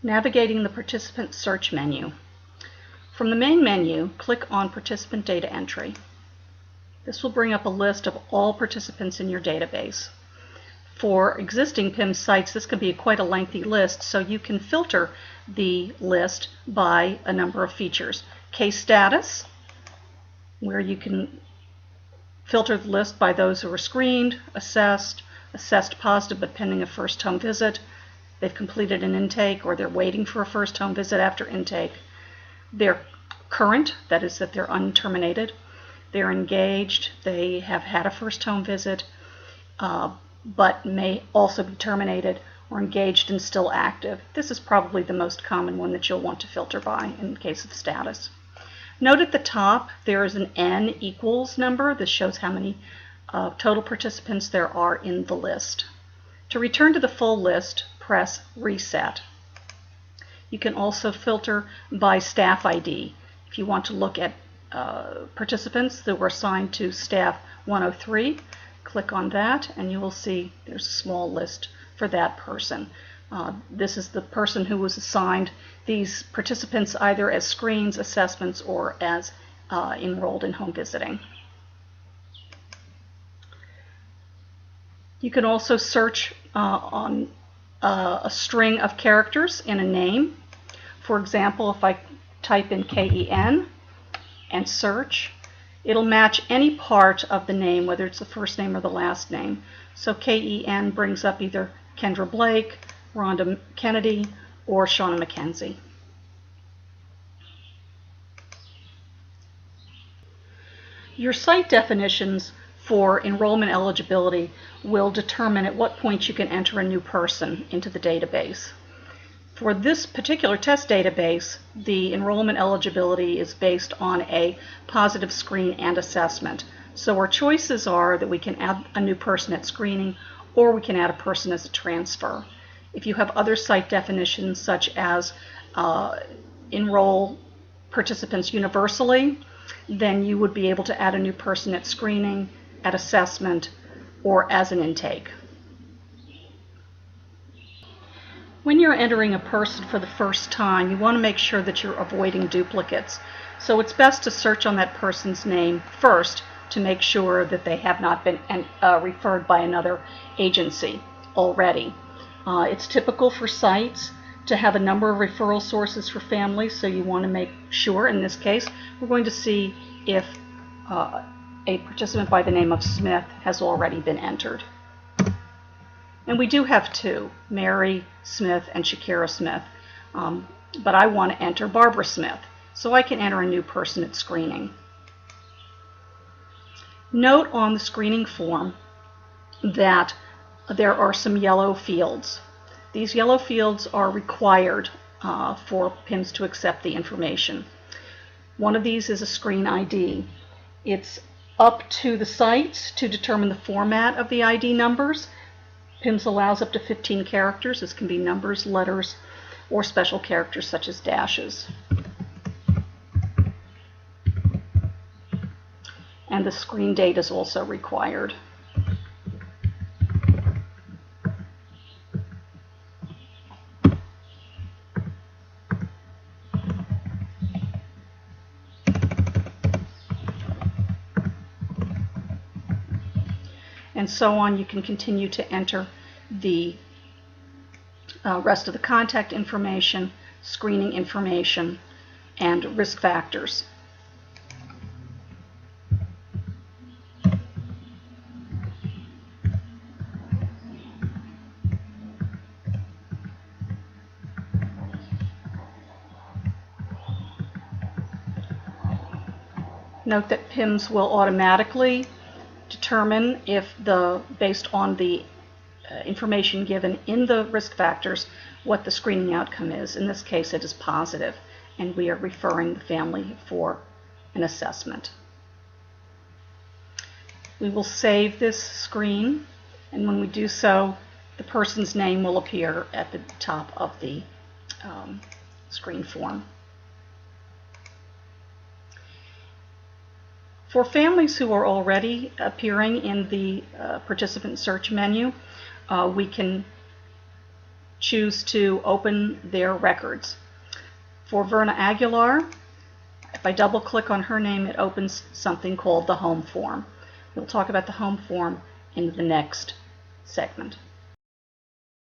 Navigating the participant search menu. From the main menu, click on Participant Data Entry. This will bring up a list of all participants in your database. For existing PIMS sites, this can be quite a lengthy list, so you can filter the list by a number of features. Case status, where you can filter the list by those who were screened, assessed positive but pending a first home visit, they've completed an intake, or they're waiting for a first home visit after intake. They're current, that is that they're unterminated. They're engaged, they have had a first home visit, but may also be terminated, or engaged and still active. This is probably the most common one that you'll want to filter by in case of status. Note at the top there is an N equals number. This shows how many total participants there are in the list. To return to the full list, press Reset. You can also filter by staff ID. If you want to look at participants that were assigned to staff 103, click on that and you will see there's a small list for that person. This is the person who was assigned these participants either as screens, assessments, or as enrolled in home visiting. You can also search on a string of characters in a name. For example, if I type in KEN and search, it'll match any part of the name, whether it's the first name or the last name. So KEN brings up either Kendra Blake, Rhonda Kennedy, or Shauna McKenzie. Your site definitions for enrollment eligibility will determine at what point you can enter a new person into the database. For this particular test database, the enrollment eligibility is based on a positive screen and assessment. So our choices are that we can add a new person at screening, or we can add a person as a transfer. If you have other site definitions, such as enroll participants universally, then you would be able to add a new person at screening, at assessment, or as an intake. When you're entering a person for the first time, you want to make sure that you're avoiding duplicates. So it's best to search on that person's name first to make sure that they have not been referred by another agency already. It's typical for sites to have a number of referral sources for families, so you want to make sure. In this case, we're going to see if a participant by the name of Smith has already been entered. And we do have two, Mary Smith and Shakira Smith, but I want to enter Barbara Smith, so I can enter a new person at screening. Note on the screening form that there are some yellow fields. These yellow fields are required for PIMS to accept the information. One of these is a screen ID. It's up to the sites to determine the format of the ID numbers. PIMS allows up to 15 characters. This can be numbers, letters, or special characters such as dashes. And the screen date is also required. And so on. You can continue to enter the rest of the contact information, screening information, and risk factors. Note that PIMS will automatically determine if based on the information given in the risk factors, what the screening outcome is. In this case, it is positive, and we are referring the family for an assessment. We will save this screen, and when we do so, the person's name will appear at the top of the screen form. For families who are already appearing in the participant search menu, we can choose to open their records. For Verna Aguilar, if I double click on her name, it opens something called the home form. We'll talk about the home form in the next segment.